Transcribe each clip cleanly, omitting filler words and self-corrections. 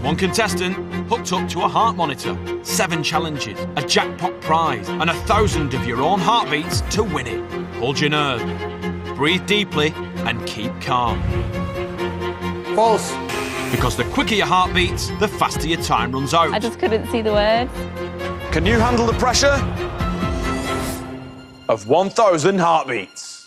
One contestant hooked up to a heart monitor, 7 challenges, a jackpot prize, and 1,000 of your own heartbeats to win it. Hold your nerve, breathe deeply, and keep calm. False. Because the quicker your heart beats, the faster your time runs out. I just couldn't see the words. Can you handle the pressure of 1,000 heartbeats?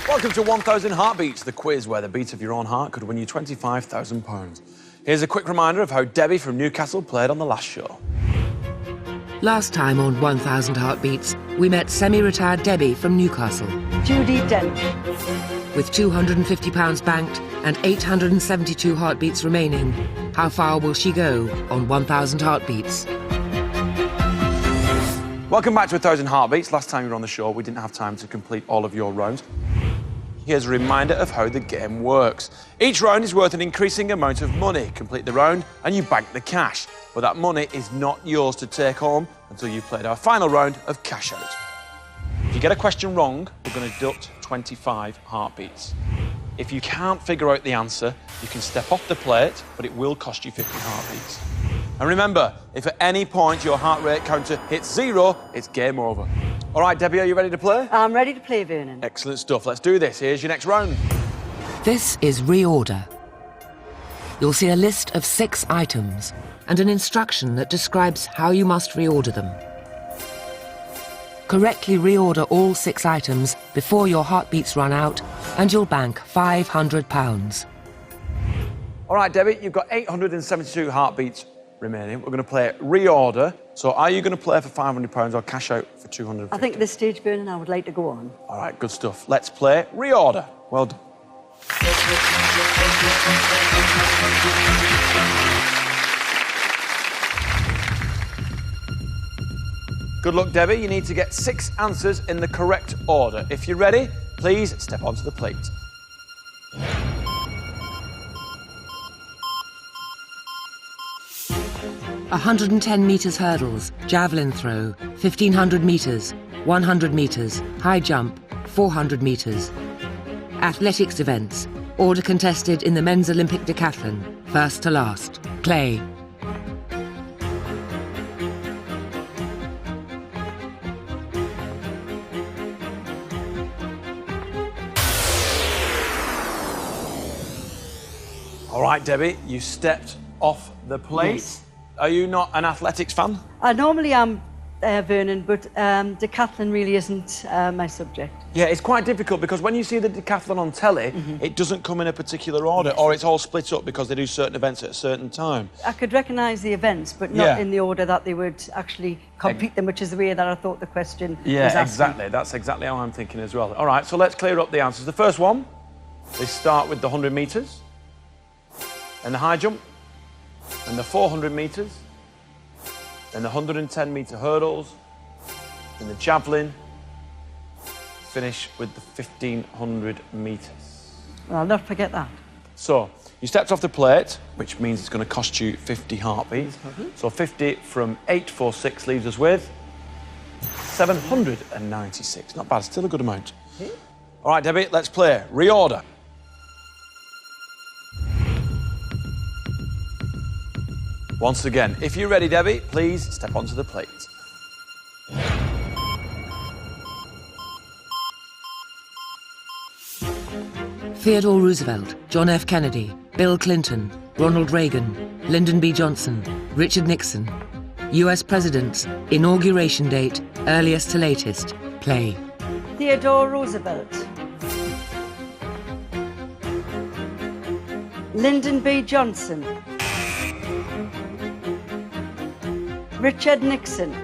Welcome to 1,000 Heartbeats, the quiz where the beat of your own heart could win you £25,000. Here's a quick reminder of how Debbie from Newcastle played on the last show. Last time on 1,000 Heartbeats, we met semi-retired Debbie from Newcastle. Judy Dent. With £250 banked and 872 heartbeats remaining, how far will she go on 1,000 Heartbeats? Welcome back to 1,000 Heartbeats. Last time you were on the show, we didn't have time to complete all of your rounds. Here's a reminder of how the game works. Each round is worth an increasing amount of money. Complete the round and you bank the cash. But that money is not yours to take home until you've played our final round of Cash Out. If you get a question wrong, we're going to deduct 25 heartbeats. If you can't figure out the answer, you can step off the plate, but it will cost you 50 heartbeats. And remember, if at any point your heart rate counter hits 0, it's game over. All right, Debbie, are you ready to play? I'm ready to play, Vernon. Excellent stuff. Let's do this. Here's your next round. This is reorder. You'll see a list of 6 items and an instruction that describes how you must reorder them. Correctly reorder all 6 items before your heartbeats run out and you'll bank £500. All right, Debbie, you've got 872 heartbeats remaining. We're going to play reorder. So are you going to play for £500 or cash out for £250? I think at this stage, Vernon, I would like to go on. All right, good stuff. Let's play reorder. Well done. Good luck, Debbie. You need to get 6 answers in the correct order. If you're ready, please step onto the plate. 110 metres hurdles, javelin throw, 1,500 metres, 100 metres, high jump, 400 metres. Athletics events, order contested in the men's Olympic decathlon, first to last. Play. All right, Debbie, you stepped off the plate. Yes. Are you not an athletics fan? I normally am, Vernon, but decathlon really isn't my subject. Yeah, it's quite difficult because when you see the decathlon on telly, it doesn't come in a particular order, or it's all split up because they do certain events at a certain time. I could recognise the events, but not in the order that they would actually complete them, which is the way that I thought the question was asking. Exactly. That's exactly how I'm thinking as well. All right, so let's clear up the answers. The first one, they start with the 100 metres, and the high jump, and the 400 metres, and the 110 metre hurdles, and the javelin, finish with the 1,500 metres. Well, I'll not forget that. So, you stepped off the plate, which means it's going to cost you 50 heartbeats. So 50 from 846 leaves us with 796. Not bad, still a good amount. All right, Debbie, let's play. Reorder. Once again, if you're ready, Debbie, please step onto the plate. Theodore Roosevelt, John F. Kennedy, Bill Clinton, Ronald Reagan, Lyndon B. Johnson, Richard Nixon. US presidents, inauguration date, earliest to latest. Play. Theodore Roosevelt. Lyndon B. Johnson. Richard Nixon.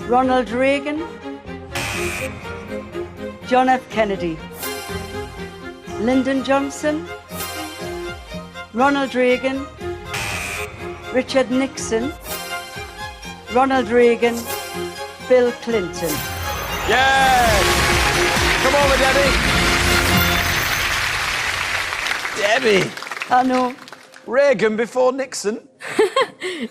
Ronald Reagan. John F. Kennedy. Lyndon Johnson. Ronald Reagan. Richard Nixon. Ronald Reagan. Bill Clinton. Yes! Come on, Debbie! Debbie! I know. Reagan before Nixon.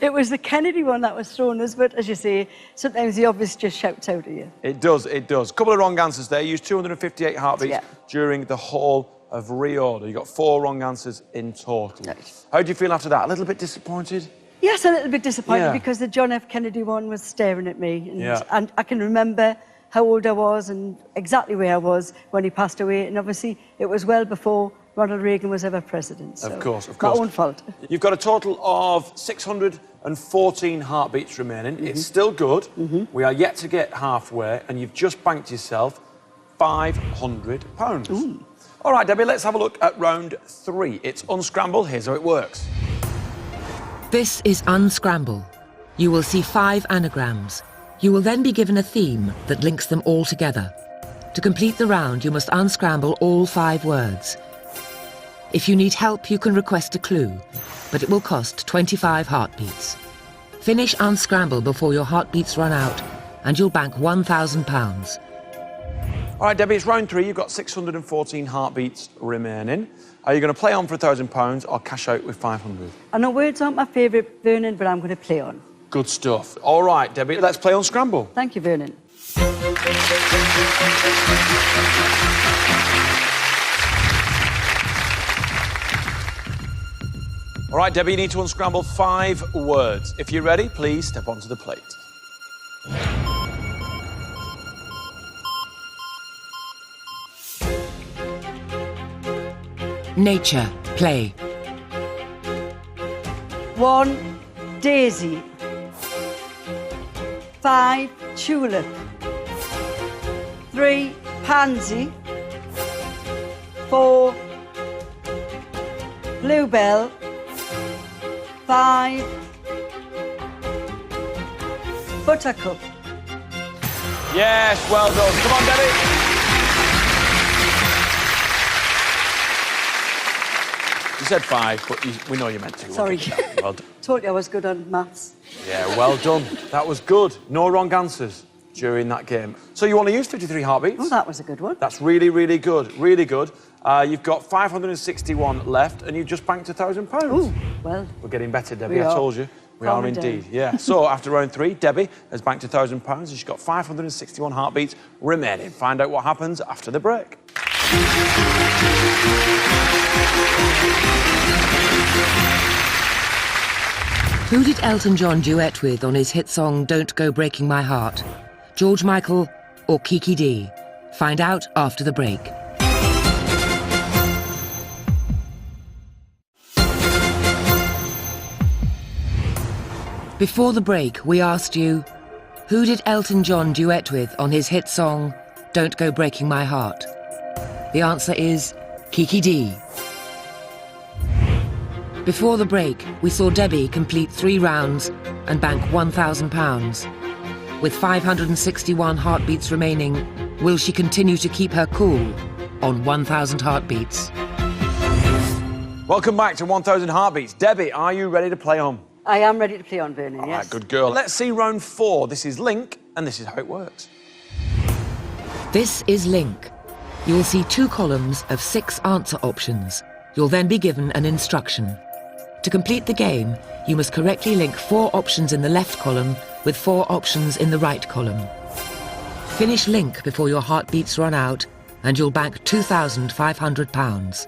It was the Kennedy one that was thrown us, but as you say, sometimes the obvious just shouts out at you. It does, it does. Couple of wrong answers there. You used 258 heartbeats during the whole of reorder. You got 4 wrong answers in total. Nice. How do you feel after that? A little bit disappointed? Yes, a little bit disappointed because the John F. Kennedy one was staring at me. And I can remember how old I was and exactly where I was when he passed away. And obviously, it was well before Ronald Reagan was ever president. So of course. My own fault. You've got a total of 614 heartbeats remaining. It's still good. We are yet to get halfway, and you've just banked yourself £500. All right, Debbie, let's have a look at round 3. It's unscramble. Here's how it works. This is unscramble. You will see 5 anagrams. You will then be given a theme that links them all together. To complete the round, you must unscramble all 5 words. If you need help, you can request a clue, but it will cost 25 heartbeats. Finish unscramble before your heartbeats run out, and you'll bank £1,000. All right, Debbie, it's round 3. You've got 614 heartbeats remaining. Are you going to play on for £1,000 or cash out with 500? I know words aren't my favourite, Vernon, but I'm going to play on. Good stuff. All right, Debbie, let's play on Scramble. Thank you, Vernon. All right, Debbie, you need to unscramble 5 words. If you're ready, please step onto the plate. Nature, play. 1, daisy. 5, tulip. 3, pansy. 4, bluebell. 5, buttercup. Yes, well done. Come on, Debbie. You said 5, but we know you meant 2. Sorry. Well done. Told you I was good on maths. Yeah, well done. That was good. No wrong answers during that game. So you only used 53 heartbeats. Oh, that was a good one. That's really, really good. Really good. You've got 561 left, and you've just banked £1,000. Ooh, well. We're getting better, Debbie. I told you. We are indeed. Down. Yeah. So after round 3, Debbie has banked £1,000, and she's got 561 heartbeats remaining. Find out what happens after the break. Who did Elton John duet with on his hit song Don't Go Breaking My Heart? George Michael or Kiki D? Find out after the break. Before the break, we asked you, who did Elton John duet with on his hit song Don't Go Breaking My Heart? The answer is Kiki D. Before the break, we saw Debbie complete 3 rounds and bank £1,000. With 561 heartbeats remaining, will she continue to keep her cool on 1,000 heartbeats? Welcome back to 1,000 heartbeats. Debbie, are you ready to play on? I am ready to play on, Vernon, All yes. right, good girl. Let's see round 4. This is Link, and this is how it works. This is Link. You will see 2 columns of 6 answer options. You'll then be given an instruction. To complete the game, you must correctly link 4 options in the left column with 4 options in the right column. Finish Link before your heartbeats run out, and you'll bank £2,500.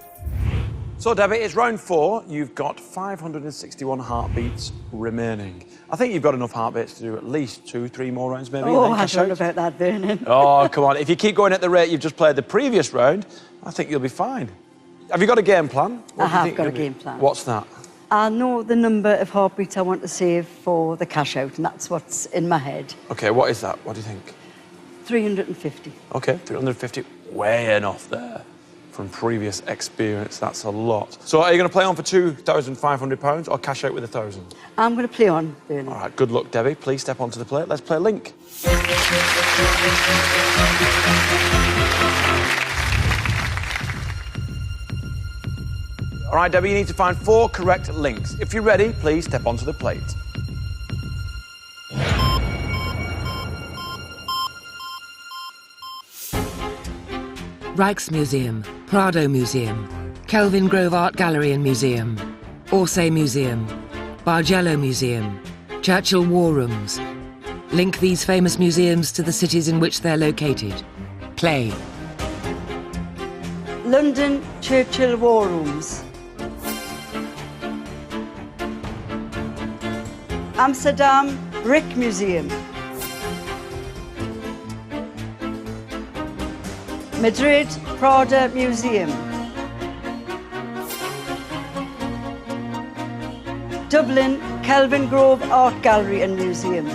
So, Debbie, it's round 4. You've got 561 heartbeats remaining. I think you've got enough heartbeats to do at least 2-3 more rounds, maybe. Oh, I don't know about that, Vernon. Oh, come on. If you keep going at the rate you've just played the previous round, I think you'll be fine. Have you got a game plan? I have got a game plan. What's that? I know the number of heartbeats I want to save for the cash out, and that's what's in my head. OK, what is that? What do you think? 350. OK, 350. Way enough there. From previous experience, that's a lot. So are you going to play on for £2,500 or cash out with 1,000? I'm going to play on, Vernon. All right, good luck, Debbie. Please step onto the plate. Let's play Link. All right, Debbie, you need to find 4 correct links. If you're ready, please step onto the plate. Rijksmuseum, Prado Museum, Kelvin Grove Art Gallery and Museum, Orsay Museum, Bargello Museum, Churchill War Rooms. Link these famous museums to the cities in which they're located. Play. London Churchill War Rooms. Amsterdam Rijksmuseum. Madrid Prado Museum. Dublin Kelvin Grove Art Gallery and Museum.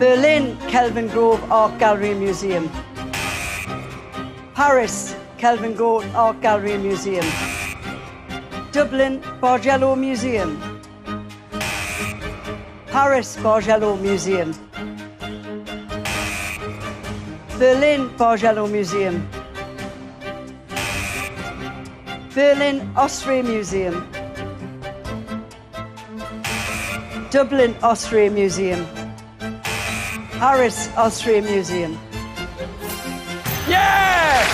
Berlin Kelvin Grove Art Gallery and Museum. Paris Kelvin Grove Art Gallery and Museum. Dublin Bargello Museum. Paris Bargello Museum. Berlin Bargello Museum. Berlin Austria Museum. Dublin Austria Museum. Paris Austria Museum. Yes!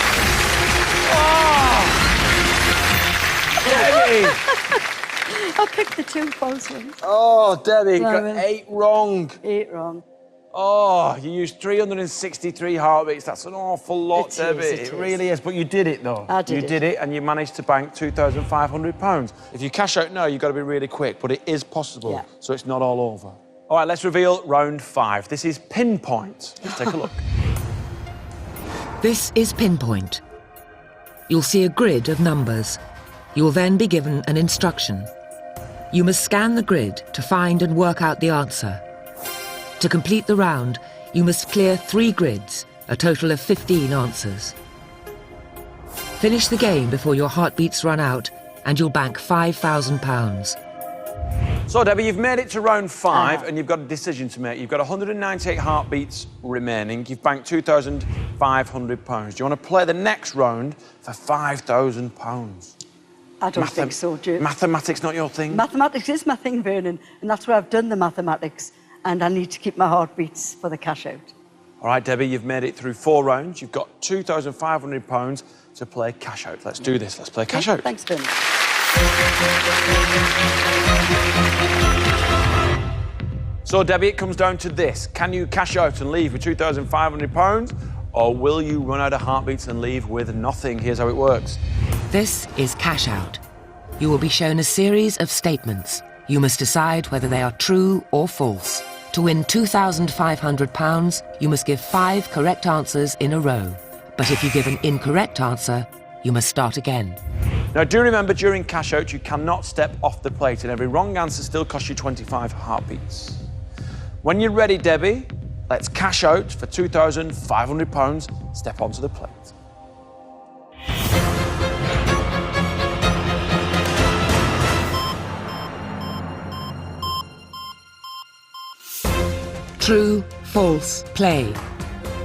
Oh! Debbie! I picked the two false ones. Oh, Debbie, you got Blimey. 8 wrong. 8 wrong. Oh, you used 363 heartbeats. That's an awful lot, It is, Debbie. it It is. really is. But you did it, though. I did You it. did it, and you managed to bank £2,500. If you cash out now, you've got to be really quick, but it is possible, Yeah. so it's not all over. All right, let's reveal round 5. This is Pinpoint. Let's take a look. This is Pinpoint. You'll see a grid of numbers. You'll then be given an instruction. You must scan the grid to find and work out the answer. To complete the round, you must clear 3 grids, a total of 15 answers. Finish the game before your heartbeats run out, and you'll bank £5,000. So, Debbie, you've made it to round 5, Uh-huh. and you've got a decision to make. You've got 198 heartbeats remaining. You've banked £2,500. Do you want to play the next round for £5,000? I don't think so, Jim. Mathematics not your thing? Mathematics is my thing, Vernon, and that's where I've done the mathematics, and I need to keep my heartbeats for the cash out. All right, Debbie, you've made it through 4 rounds. You've got £2,500 to play cash out. Let's do this. Let's play cash out. Thanks, Vernon. So, Debbie, it comes down to this. Can you cash out and leave with £2,500, or will you run out of heartbeats and leave with nothing? Here's how it works. This is cash out. You will be shown a series of statements. You must decide whether they are true or false. To win £2,500, you must give 5 correct answers in a row. But if you give an incorrect answer, you must start again. Now, do remember, during cash out, you cannot step off the plate, and every wrong answer still costs you 25 heartbeats. When you're ready, Debbie, let's cash out for £2,500. Step onto the plate. True, false, play.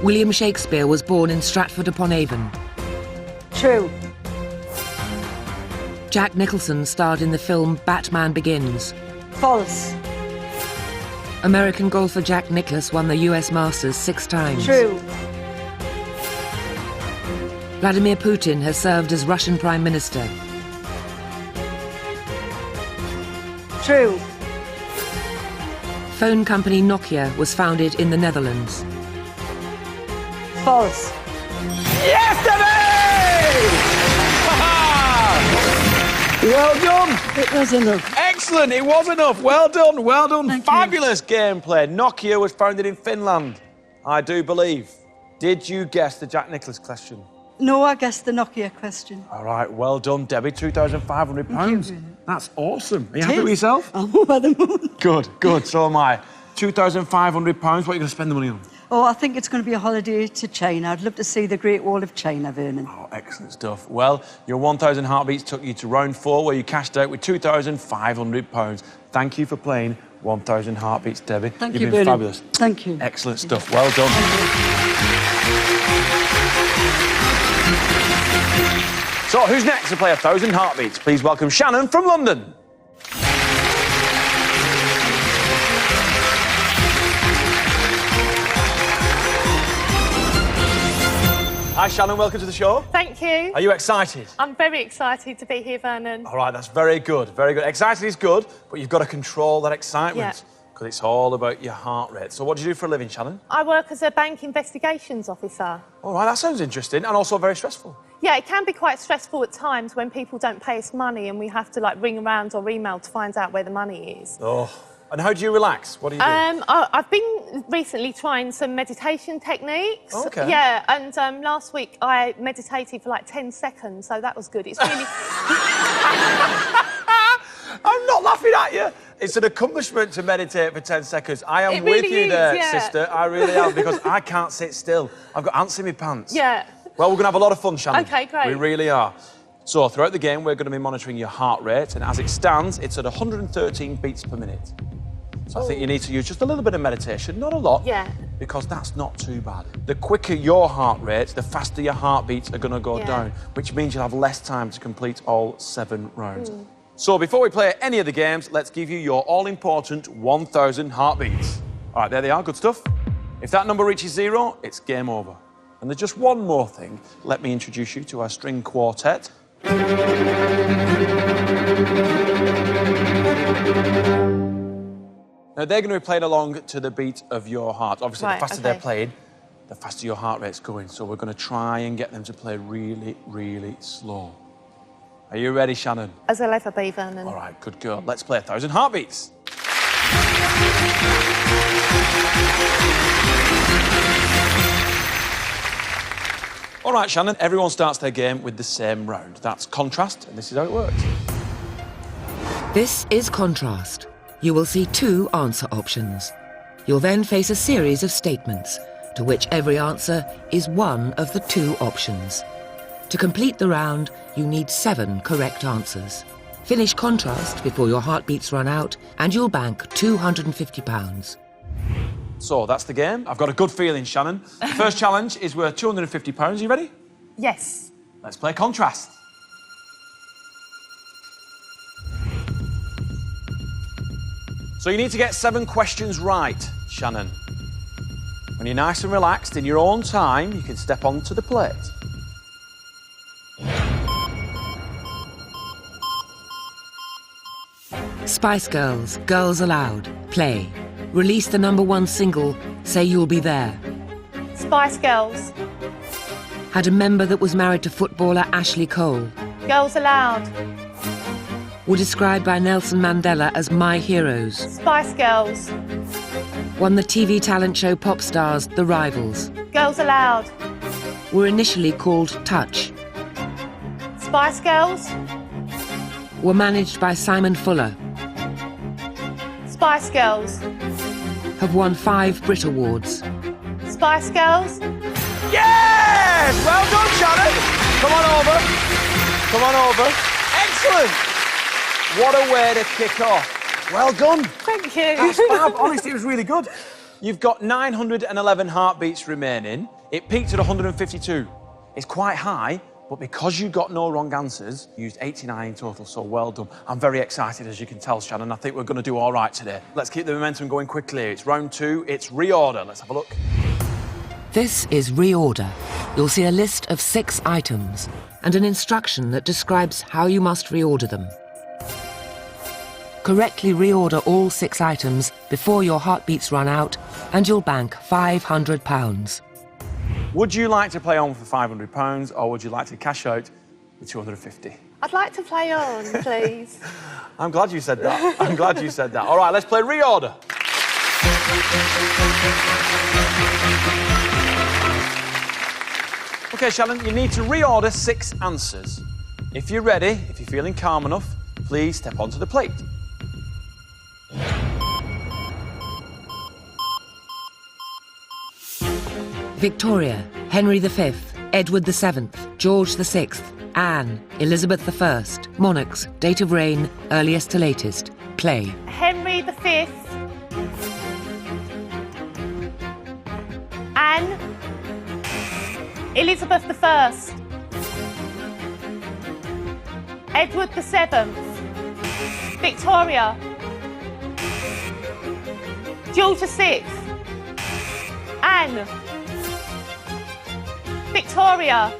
William Shakespeare was born in Stratford-upon-Avon. True. Jack Nicholson starred in the film Batman Begins. False. American golfer Jack Nicklaus won the US Masters 6 times. True. Vladimir Putin has served as Russian Prime Minister. True. Phone company Nokia was founded in the Netherlands. False. Yes, Debbie! Well done. It was enough. Excellent. It was enough. Well done. Well done. Thank you. Fabulous gameplay. Nokia was founded in Finland, I do believe. Did you guess the Jack Nicklaus question? No, I guessed the Nokia question. All right. Well done, Debbie. £2,500. Thank you. That's awesome. Are you happy Cheers. with yourself? I'm over the moon. Good. Good. So am I. £2,500. What are you going to spend the money on? Oh, I think it's going to be a holiday to China. I'd love to see the Great Wall of China, Vernon. Oh, excellent stuff. Well, your 1,000 heartbeats took you to round 4, where you cashed out with £2,500. Thank you for playing 1,000 heartbeats, Debbie. Thank You've you, been Vernon. fabulous. Thank you. Excellent stuff. Well done. So, who's next to play 1,000 heartbeats? Please welcome Shannon from London. Hi, Shannon. Welcome to the show. Thank you. Are you excited? I'm very excited to be here, Vernon. All right, that's very good, very good. Excited is good, but you've got to control that excitement because it's all about your heart rate. So what do you do for a living, Shannon? I work as a bank investigations officer. All right, that sounds interesting and also very stressful. Yeah, it can be quite stressful at times when people don't pay us money and we have to, like, ring around or email to find out where the money is. Oh. And how do you relax? What do you do? I've been recently trying some meditation techniques. Okay. Yeah, and last week I meditated for like 10 seconds, so that was good. It's really... I'm not laughing at you. It's an accomplishment to meditate for 10 seconds. I am really with you there, is, yeah. sister. I really am, because I can't sit still. I've got ants in my pants. Yeah. Well, we're going to have a lot of fun, Shannon. OK, great. We really are. So, throughout the game, we're going to be monitoring your heart rate, and as it stands, it's at 113 beats per minute. So I think you need to use just a little bit of meditation, not a lot, because that's not too bad. The quicker your heart rate, the faster your heartbeats are going to go down, which means you'll have less time to complete all 7 rounds. So before we play any of the games, let's give you your all-important 1,000 heartbeats. All right, there they are, good stuff. If that number reaches 0, it's game over. And there's just one more thing. Let me introduce you to our string quartet. Now, they're going to be playing along to the beat of your heart. Obviously, the faster they're playing, the faster your heart rate's going. So we're going to try and get them to play really, really slow. Are you ready, Shannon? As I'll ever be, Vernon. All right, good girl. Let's play 1,000 heartbeats. All right, Shannon, everyone starts their game with the same round. That's contrast, and this is how it works. This is contrast. You will see 2 answer options. You'll then face a series of statements, to which every answer is one of the 2 options. To complete the round, you need 7 correct answers. Finish contrast before your heartbeats run out, and you'll bank £250. So that's the game. I've got a good feeling, Shannon. The first challenge is worth £250. Are you ready? Yes. Let's play contrast. So you need to get 7 questions right, Shannon. When you're nice and relaxed in your own time, you can step onto the plate. Spice Girls, Girls Aloud, play. Release the #1 single, Say You'll Be There. Spice Girls. Had a member that was married to footballer Ashley Cole. Girls Aloud. Were described by Nelson Mandela as my heroes. Spice Girls. Won the TV talent show Pop Stars, The Rivals. Girls Aloud. Were initially called Touch. Spice Girls. Were managed by Simon Fuller. Spice Girls. Have won 5 Brit Awards. Spice Girls. Yes! Well done, Shannon. Come on over. Come on over. Excellent. What a way to kick off. Well done. Thank you. That's fab. Honestly, it was really good. You've got 911 heartbeats remaining. It peaked at 152. It's quite high, but because you got no wrong answers, you used 89 in total, so well done. I'm very excited, as you can tell, Shannon. I think we're going to do all right today. Let's keep the momentum going quickly. It's round 2. It's reorder. Let's have a look. This is reorder. You'll see a list of 6 items and an instruction that describes how you must reorder them. Correctly reorder all 6 items before your heartbeats run out, and you'll bank £500. Would you like to play on for £500, or would you like to cash out with 250? I'd like to play on, please. I'm glad you said that. I'm glad you said that. All right, let's play reorder. OK, Shannon, you need to reorder 6 answers. If you're ready, if you're feeling calm enough, please step onto the plate. Victoria, Henry V, Edward VII, George VI, Anne, Elizabeth I, monarchs, date of reign, earliest to latest. Play. Henry V. Anne. Elizabeth I. Edward VII. Victoria. George VI. Anne. Victoria.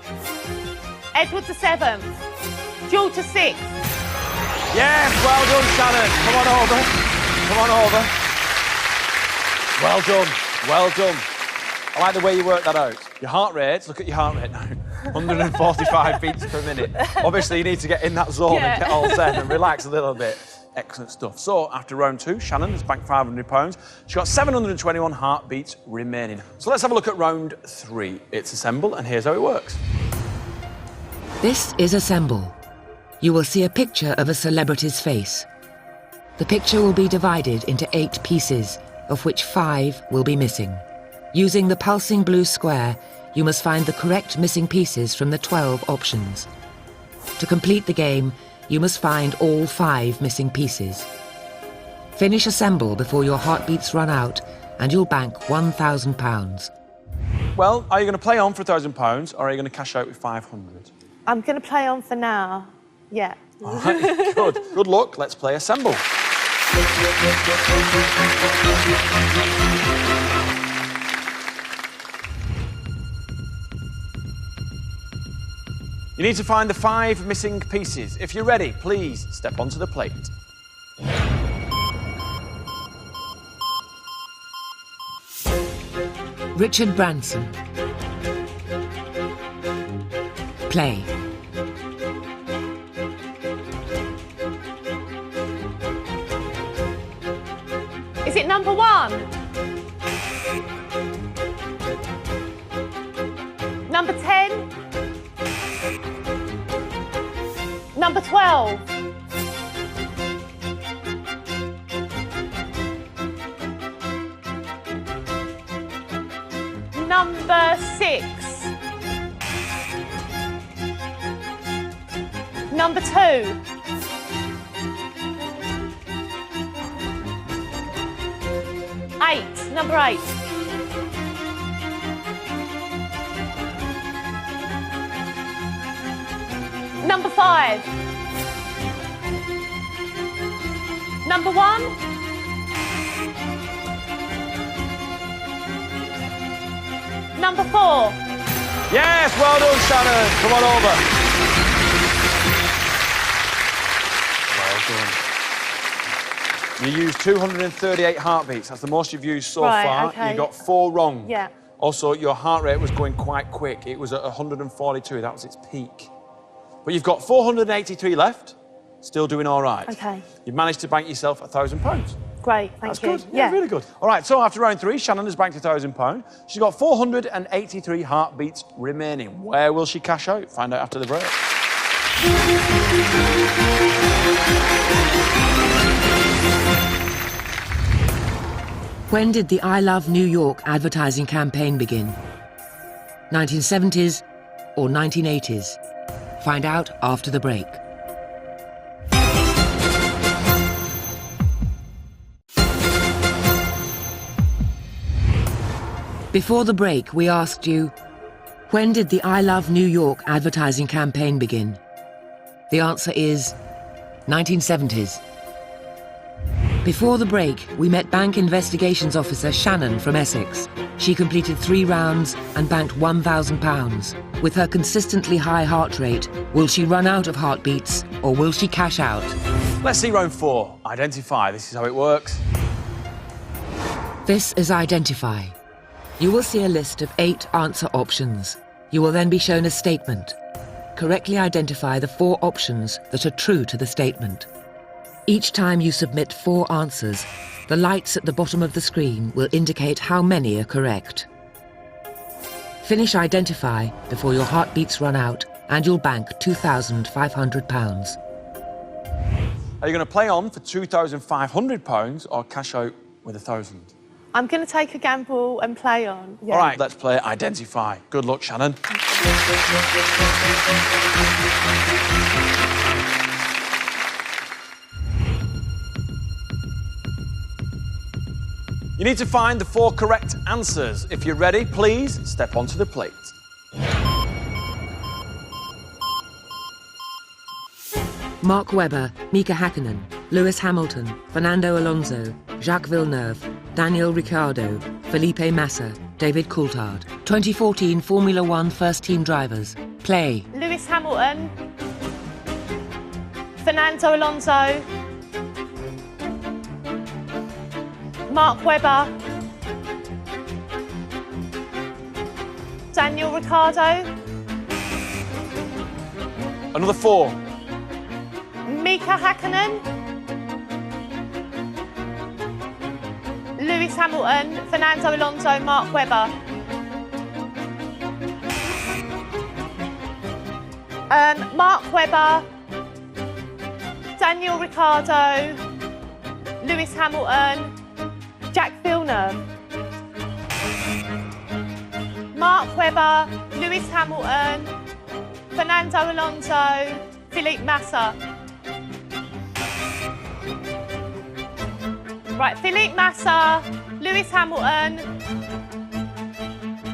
Edward VII. George VI. Yes, well done, Shannon. Come on over. Come on over. Well done. Well done. I like the way you worked that out. Your heart rate, look at your heart rate now. 145 beats per minute. Obviously, you need to get in that zone and get all zen and relax a little bit. Excellent stuff. So, after round 2, Shannon has banked £500. She's got 721 heartbeats remaining. So let's have a look at round 3. It's assemble, and here's how it works. This is assemble. You will see a picture of a celebrity's face. The picture will be divided into 8 pieces, of which 5 will be missing. Using the pulsing blue square, you must find the correct missing pieces from the 12 options. To complete the game, you must find all 5 missing pieces. Finish assemble before your heartbeats run out, and you'll bank £1,000. Well, are you going to play on for £1,000, or are you going to cash out with 500? I'm going to play on for now. Yeah. All right, good. Good luck. Let's play assemble. You need to find the 5 missing pieces. If you're ready, please step onto the plate. Richard Branson. Play. Is it number 1? Number 10? Number 12? Number 6? Number 2? Number 8. Number 5. Number 1. Number 4. Yes, well done, Shannon. Come on over. Well done. You used 238 heartbeats. That's the most you've used so far. Okay. You got 4 wrong. Yeah. Also, your heart rate was going quite quick. It was at 142. That was its peak. But you've got 483 left. Still doing all right. Okay. You've managed to bank yourself £1,000. Great, thank That's you. good. Yeah, really good. All right, so after round 3, Shannon has banked £1,000. She's got 483 heartbeats remaining. Where will she cash out? Find out after the break. When did the I Love New York advertising campaign begin? 1970s or 1980s? Find out after the break. Before the break, we asked you, when did the I Love New York advertising campaign begin? The answer is 1970s. Before the break, we met Bank Investigations Officer Shannon from Essex. She completed 3 rounds and banked £1,000. With her consistently high heart rate, will she run out of heartbeats or will she cash out? Let's see round 4. Identify. This is how it works. This is Identify. You will see a list of 8 answer options. You will then be shown a statement. Correctly identify the 4 options that are true to the statement. Each time you submit 4 answers, the lights at the bottom of the screen will indicate how many are correct. Finish Identify before your heartbeats run out and you'll bank £2,500. Are you going to play on for £2,500 or cash out with 1,000? I'm going to take a gamble and play on. Yeah. All right, let's play Identify. Good luck, Shannon. You need to find the 4 correct answers. If you're ready, please step onto the plate. Mark Webber, Mika Hakkinen, Lewis Hamilton, Fernando Alonso, Jacques Villeneuve, Daniel Ricciardo, Felipe Massa, David Coulthard. 2014 Formula One first team drivers. Play. Lewis Hamilton. Fernando Alonso. Mark Webber. Daniel Ricciardo. Another 4. Mika Hakkinen. Lewis Hamilton, Fernando Alonso, Mark Webber. Mark Webber, Daniel Ricciardo, Lewis Hamilton, Jack Villeneuve. Mark Webber, Lewis Hamilton, Fernando Alonso, Felipe Massa. Right, Felipe Massa, Lewis Hamilton,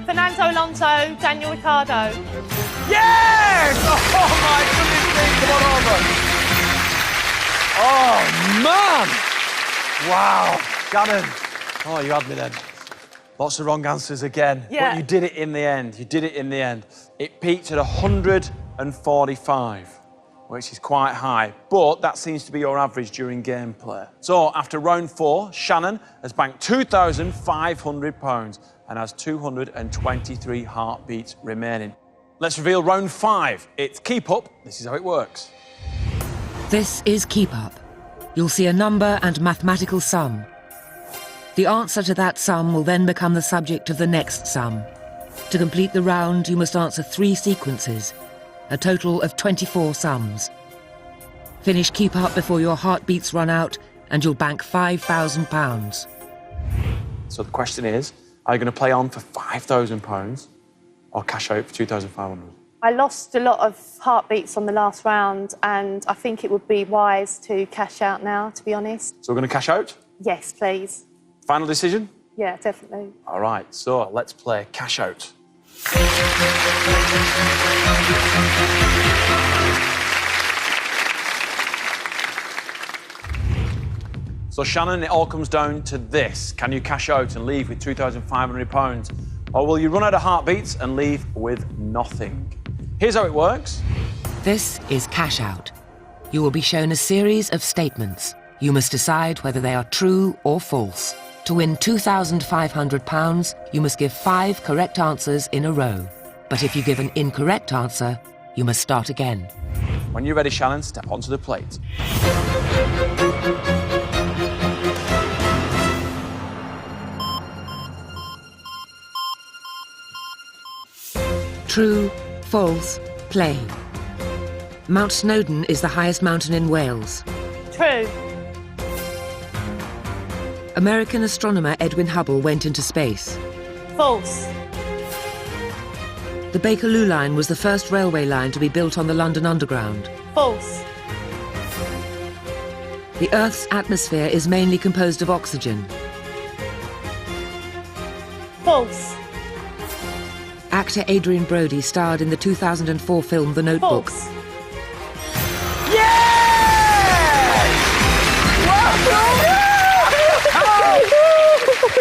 Fernando Alonso, Daniel Ricciardo. Yes! Oh my goodness me, come on over. Oh man! Wow, Shannon. Oh, you had me then. Lots of wrong answers again. Yeah. But you did it in the end. You did it in the end. It peaked at 145. Which is quite high, but that seems to be your average during gameplay. So, after round 4, Shannon has banked £2,500 and has 223 heartbeats remaining. Let's reveal round 5. It's Keep Up. This is how it works. This is Keep Up. You'll see a number and mathematical sum. The answer to that sum will then become the subject of the next sum. To complete the round, you must answer 3 sequences, a total of 24 sums. Finish Keep Up before your heartbeats run out and you'll bank £5,000. So the question is, are you going to play on for £5,000 or cash out for 2,500? I lost a lot of heartbeats on the last round and I think it would be wise to cash out now, to be honest. So we're going to cash out? Yes, please. Final decision? Yeah, definitely. All right, so let's play Cash Out. So Shannon, it all comes down to this. Can you cash out and leave with £2,500? Or will you run out of heartbeats and leave with nothing? Here's how it works. This is Cash Out. You will be shown a series of statements. You must decide whether they are true or false. To win £2,500, you must give 5 correct answers in a row. But if you give an incorrect answer, you must start again. When you're ready, Shannon, step onto the plate. True, false, play. Mount Snowdon is the highest mountain in Wales. True. American astronomer Edwin Hubble went into space. False. The Bakerloo line was the first railway line to be built on the London Underground. False. The Earth's atmosphere is mainly composed of oxygen. False. Actor Adrian Brody starred in the 2004 film The Notebook. False.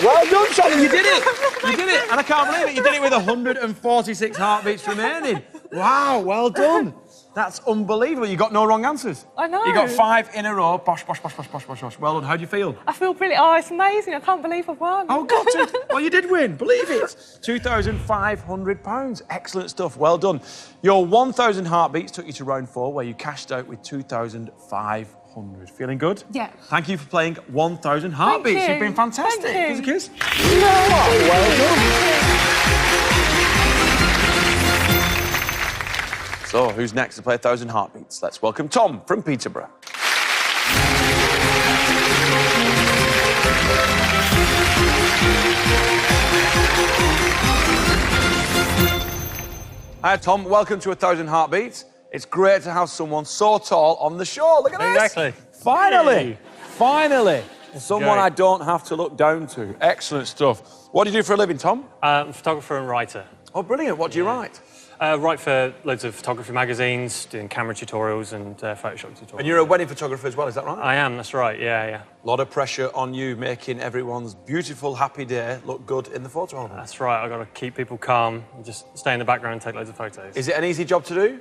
Well done, Shannon, you did it! You did it, and I can't believe it, you did it with 146 heartbeartbats remaining. Wow, well done. That's unbelievable. You got no wrong answers. I know. You got 5 in a row. Bosh, bosh, bosh, bosh, bosh, bosh, bosh. Well done. How do you feel? I feel brilliant. Oh, it's amazing. I can't believe I've won. Oh, got it. Well, you did win. Believe it. £2,500. Excellent stuff. Well done. Your 1,000 heartbeats took you to round 4, where you cashed out with 2,500. Feeling good? Yeah. Thank you for playing 1,000 heartbeats. you. You've been fantastic. Thank you. Give us a kiss. Well done. So, who's next to play 1,000 heartbeats? Let's welcome Tom from Peterborough. Hi, Tom. Welcome to 1,000 heartbeats. It's great to have someone so tall on the show. Look at this. Exactly. Finally. Finally. Someone great. I don't have to look down to. Excellent stuff. What do you do for a living, Tom? I'm a photographer and writer. Oh, brilliant. What do you write? Write for loads of photography magazines, doing camera tutorials and Photoshop tutorials. And you're a wedding photographer as well, is that right? I am, that's right, yeah. A lot of pressure on you making everyone's beautiful, happy day look good in the photo album. That's right, I've got to keep people calm and just stay in the background and take loads of photos. Is it an easy job to do?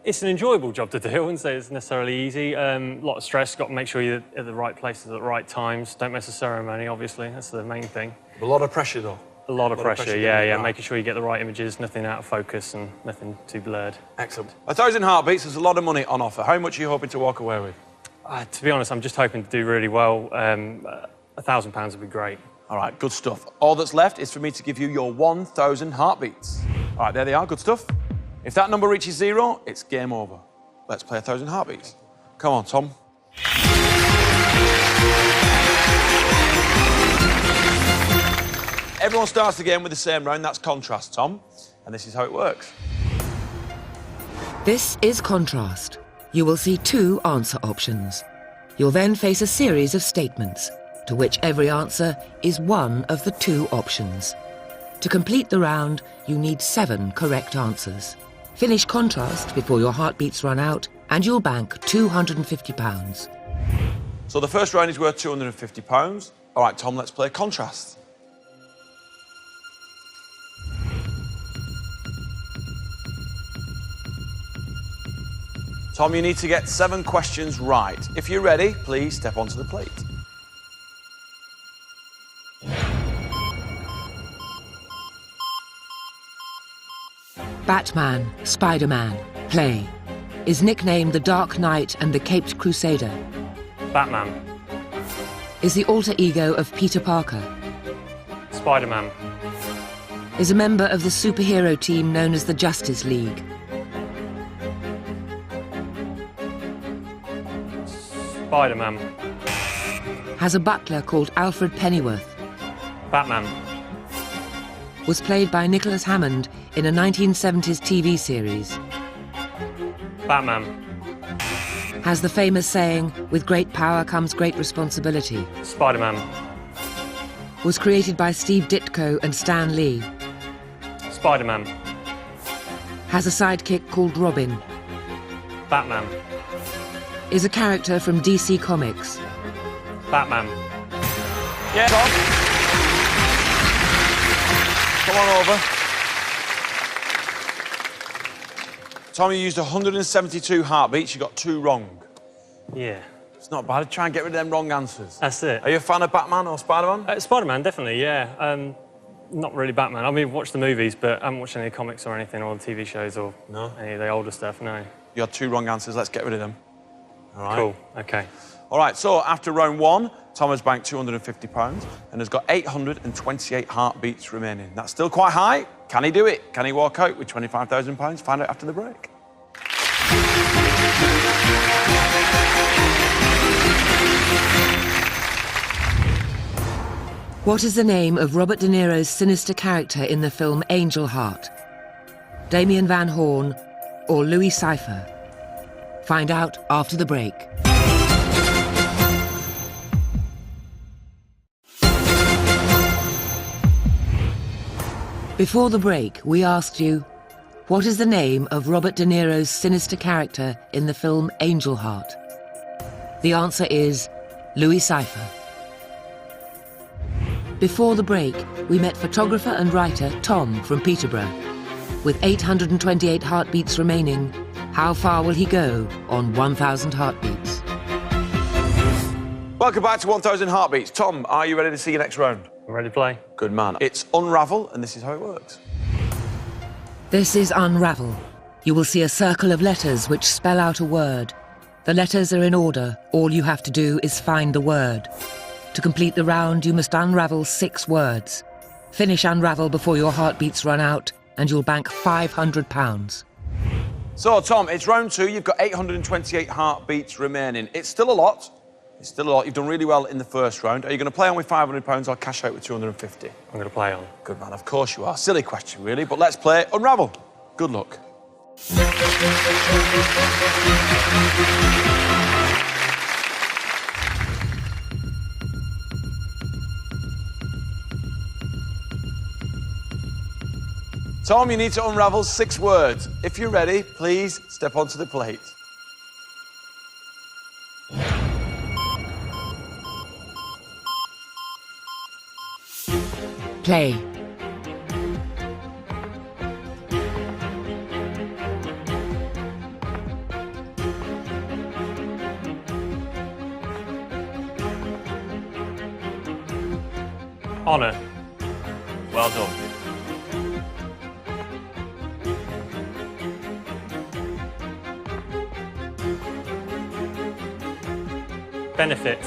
It's an enjoyable job to do. I wouldn't say it's necessarily easy. A lot of stress, got to make sure you're at the right places at the right times. Don't miss a ceremony, obviously, that's the main thing. A lot of pressure, though. A lot of pressure, yeah, right. making sure you get the right images, nothing out of focus and nothing too blurred. Excellent. 1,000 heartbeats, there's a lot of money on offer. How much are you hoping to walk away with? To be honest, I'm just hoping to do really well. £1,000 would be great. All right, good stuff. All that's left is for me to give you your 1,000 heartbeats. All right, there they are, good stuff. If that number reaches 0, it's game over. Let's play 1,000 heartbeats. Come on, Tom. Everyone starts the game with the same round. That's contrast, Tom. And this is how it works. This is contrast. You will see 2 answer options. You'll then face a series of statements, to which every answer is one of the 2 options. To complete the round, you need 7 correct answers. Finish contrast before your heartbeats run out, and you'll bank £250. So the first round is worth £250. All right, Tom, let's play contrast. Tom, you need to get 7 questions right. If you're ready, please step onto the plate. Batman, Spider-Man, play. Is nicknamed the Dark Knight and the Caped Crusader. Batman. Is the alter ego of Peter Parker. Spider-Man. Is a member of the superhero team known as the Justice League. Spider-Man. Has a butler called Alfred Pennyworth. Batman. Was played by Nicholas Hammond in a 1970s TV series. Batman. Has the famous saying, "With great power comes great responsibility." Spider-Man. Was created by Steve Ditko and Stan Lee. Spider-Man. Has a sidekick called Robin. Batman. Is a character from DC Comics. Batman. Yeah, Tom. Come on over. Tom, you used 172 heartbeats. You got 2 wrong. Yeah. It's not bad. Try and get rid of them wrong answers. That's it. Are you a fan of Batman or Spider-Man? Spider-Man, definitely, yeah. Not really Batman. I mean, I've watched the movies, but I haven't watched any comics or anything, or the TV shows, or any of the older stuff, no. You had 2 wrong answers. Let's get rid of them. All right. Cool, OK. All right, so after round 1, Tom has banked £250 and has got 828 heartbeats remaining. That's still quite high. Can he do it? Can he walk out with £25,000? Find out after the break. What is the name of Robert De Niro's sinister character in the film Angel Heart? Damien Van Horn or Louis Cypher? Find out after the break. Before the break, we asked you, what is the name of Robert De Niro's sinister character in the film Angel Heart? The answer is Louis Cypher. Before the break, we met photographer and writer Tom from Peterborough. With 828 heartbeats remaining, how far will he go on 1,000 heartbeats? Welcome back to 1,000 heartbeats. Tom, are you ready to see your next round? I'm ready to play. Good man. It's Unravel, and this is how it works. This is Unravel. You will see a circle of letters which spell out a word. The letters are in order. All you have to do is find the word. To complete the round, you must unravel 6 words. Finish Unravel before your heartbeats run out, and you'll bank £500. So, Tom, it's round 2. You've got 828 heartbeats remaining. It's still a lot. It's still a lot. You've done really well in the first round. Are you going to play on with £500 or cash out with 250? I'm going to play on. Good man, of course you are. Silly question, really, but let's play Unravel. Good luck. Tom, you need to unravel 6 words. If you're ready, please step onto the plate. Play. Honour. Well done. Benefit.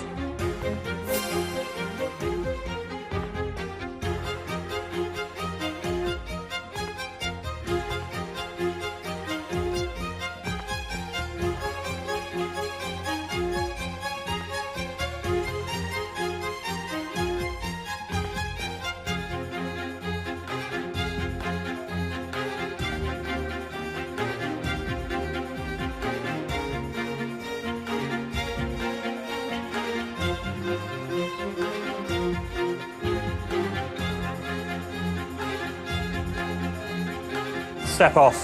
Step off.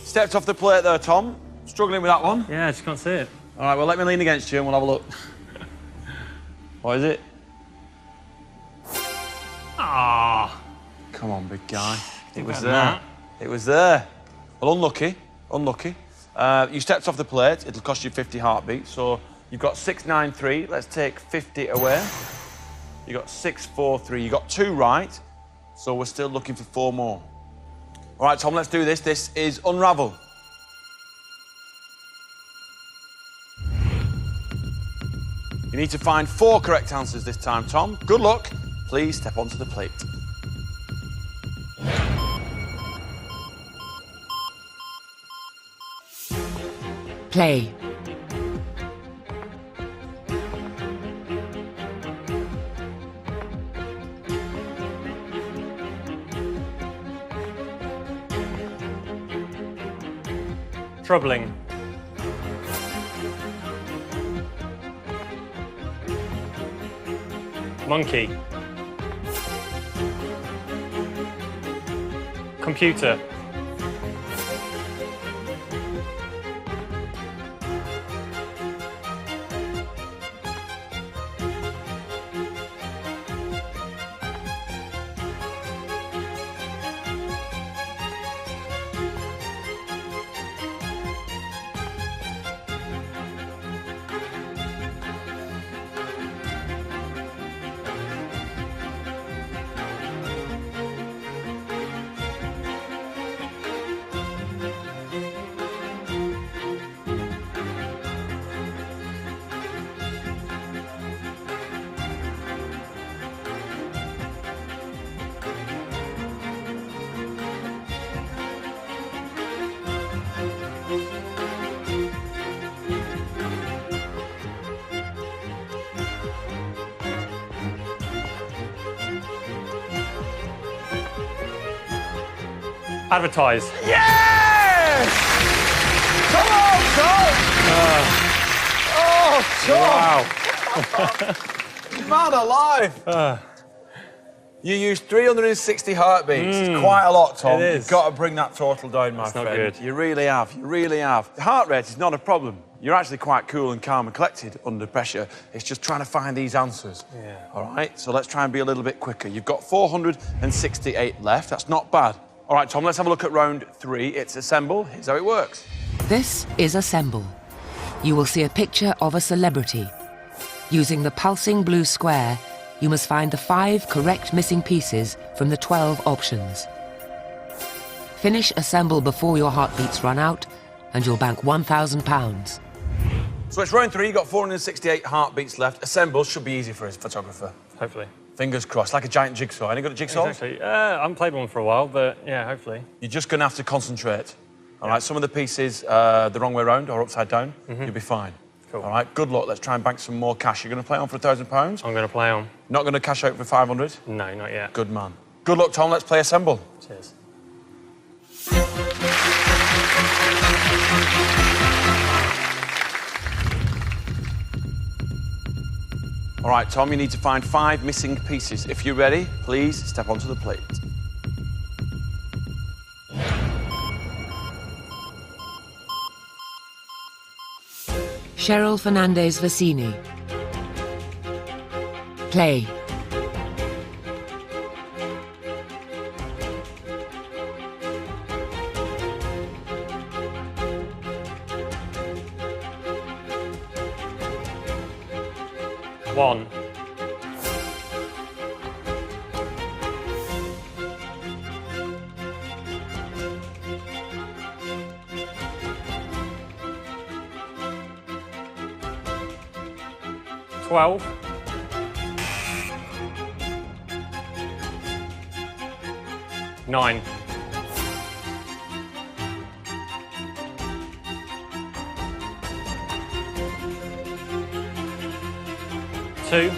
Stepped off the plate there, Tom. Struggling with that one. Yeah, I just can't see it. All right, well, let me lean against you and we'll have a look. What is it? Ah. Come on, big guy. It was better there. than that. It was there. Well, unlucky. Unlucky. You stepped off the plate. It'll cost you 50 heartbeats. So you've got 693. Let's take 50 away. You got 643. You got 2 right. So we're still looking for 4 more. All right, Tom, let's do this. This is Unravel. You need to find 4 correct answers this time, Tom. Good luck. Please step onto the plate. Play. Troubling. Monkey. Computer. Advertise. Yes! Come on, Tom! Oh, Tom! Man alive! You used 360 heartbeats. It's quite a lot, Tom. It is. You've got to bring that total down, my That's not friend. good. You really have. You really have. The heart rate is not a problem. You're actually quite cool and calm and collected under pressure. It's just trying to find these answers. Yeah. All right, so let's try and be a little bit quicker. You've got 468 left. That's not bad. All right, Tom, let's have a look at round 3. It's assemble. Here's how it works. This is Assemble. You will see a picture of a celebrity. Using the pulsing blue square, you must find the 5 correct missing pieces from the 12 options. Finish Assemble before your heartbeats run out, and you'll bank £1,000. So it's round 3. You've got 468 heartbeats left. Assemble should be easy for a photographer. Hopefully. Fingers crossed, like a giant jigsaw. Any good at jigsaws? Exactly. I haven't played one for a while, but yeah, hopefully. You're just going to have to concentrate. All right, some of the pieces the wrong way around or upside down, you'll be fine. Cool. All right, good luck. Let's try and bank some more cash. You're going to play on for £1,000? I'm going to play on. Not going to cash out for 500? No, not yet. Good man. Good luck, Tom. Let's play Assemble. Cheers. All All right, Tom, you need to find 5 missing pieces. If you're ready, please step onto the plate. Cheryl Fernandez Vicini. Play. One. $12. $9. $2.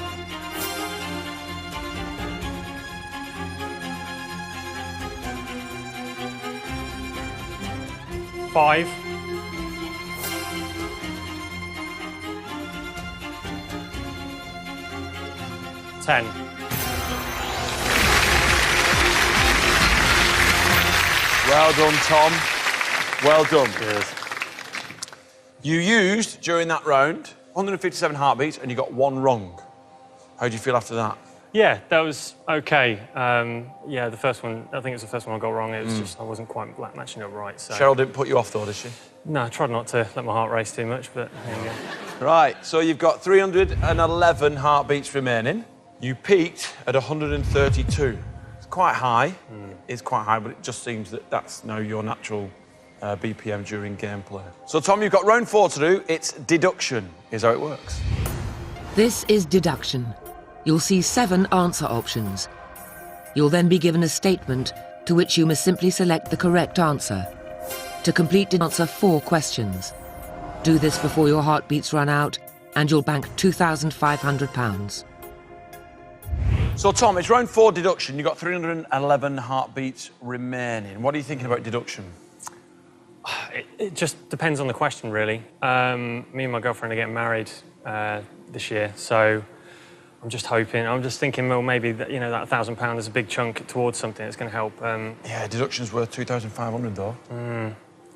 $5. $10. Well done, Tom. Well done. Cheers. You used, during that round, 157 heartbeats and you got 1 wrong. How do you feel after that? Yeah, that was okay. Yeah, the first one, I think it was the first one I got wrong. It was just, I wasn't quite matching up right. So. Cheryl didn't put you off, though, did she? No, I tried not to let my heart race too much, but there you go. Right, so you've got 311 heartbeats remaining. You peaked at 132. It's quite high. It's quite high, but it just seems that that's now your natural BPM during gameplay. So, Tom, you've got round 4 to do. It's deduction, is how it works. This is deduction. You'll see 7 answer options. You'll then be given a statement to which you must simply select the correct answer. To complete, answer 4 questions. Do this before your heartbeats run out, and you'll bank £2,500. So, Tom, it's round 4 deduction. You've got 311 heartbeats remaining. What are you thinking about deduction? It just depends on the question, really. Me and my girlfriend are getting married this year, so I'm just hoping, I'm just thinking, well, maybe that, that £1,000 is a big chunk towards something that's going to help. Yeah, deduction's worth 2,500 though.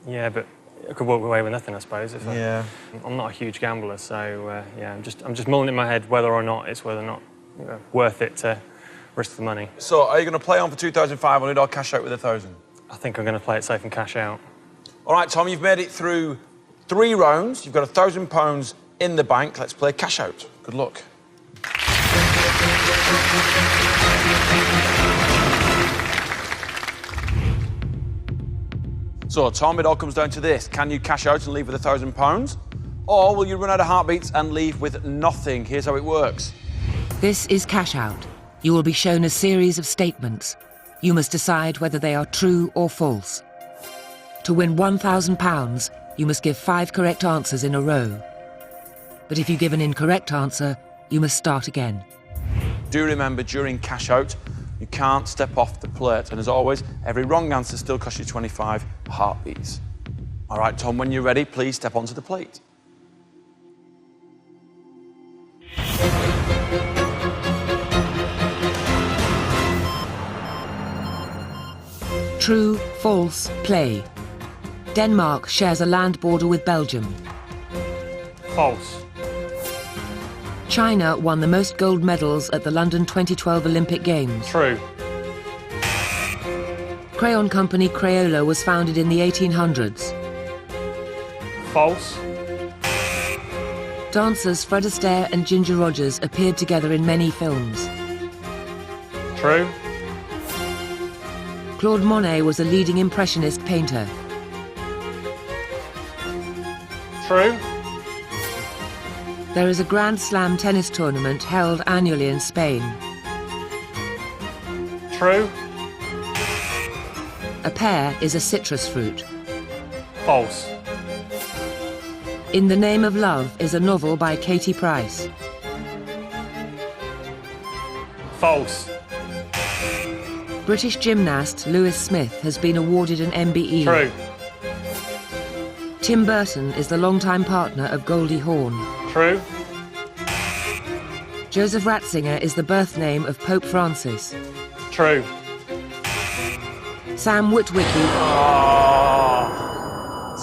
Yeah, but I could walk away with nothing, I suppose. I'm not a huge gambler, so yeah, I'm just mulling in my head whether or not it's worth it to risk the money. So, are you going to play on for 2,500 or cash out with 1,000? I think I'm going to play it safe and cash out. All right, Tom, you've made it through 3 rounds. You've got £1,000 in the bank. Let's play cash out. Good luck. So, Tom, it all comes down to this. Can you cash out and leave with £1,000? Or will you run out of heartbeats and leave with nothing? Here's how it works. This is cash out. You will be shown a series of statements. You must decide whether they are true or false. To win £1,000, you must give 5 correct answers in a row. But if you give an incorrect answer, you must start again. Do remember, during cash out, you can't step off the plate. And as always, every wrong answer still costs you 25 heartbeats. All right, Tom, when you're ready, please step onto the plate. True, false, play. Denmark shares a land border with Belgium. False. China won the most gold medals at the London 2012 Olympic Games. True. Crayon company Crayola was founded in the 1800s. False. Dancers Fred Astaire and Ginger Rogers appeared together in many films. True. Claude Monet was a leading impressionist painter. True. There is a Grand Slam tennis tournament held annually in Spain. True. A pear is a citrus fruit. False. In the Name of Love is a novel by Katie Price. False. British gymnast Lewis Smith has been awarded an MBE. True. Tim Burton is the longtime partner of Goldie Hawn. True. Joseph Ratzinger is the birth name of Pope Francis. True. Sam Witwicky. Oh,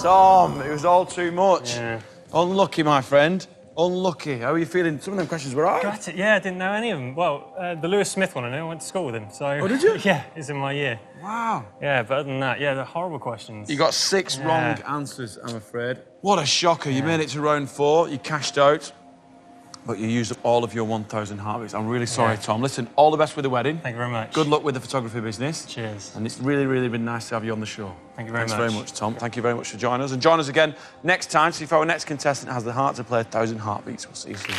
Tom, it was all too much. Yeah. Unlucky, my friend. Unlucky. How are you feeling? Some of them questions were hard. Got it. Yeah, I didn't know any of them. Well, the Lewis Smith one I knew. I went to school with him. So. Oh, did you? Yeah, he's in my year. Wow. Yeah, but other than that, yeah, they're horrible questions. You got 6 wrong answers, I'm afraid. What a shocker. You made it to round 4. You cashed out, but you used up all of your 1,000 heartbeats. I'm really sorry, Tom. Listen, all the best with the wedding. Thank you very much. Good luck with the photography business. Cheers. And it's really, really been nice to have you on the show. Thank you very much. Thanks very much, Tom. Thank you very much for joining us. And join us again next time to see if our next contestant has the heart to play 1,000 heartbeats. We'll see you soon.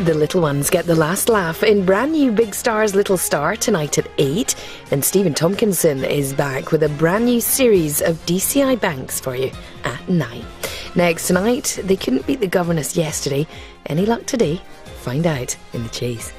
The little ones get the last laugh in brand new Big Star's Little Star tonight at 8. And Stephen Tompkinson is back with a brand new series of DCI banks for you at 9. Next tonight, they couldn't beat the governess yesterday. Any luck today? Find out in The Chase.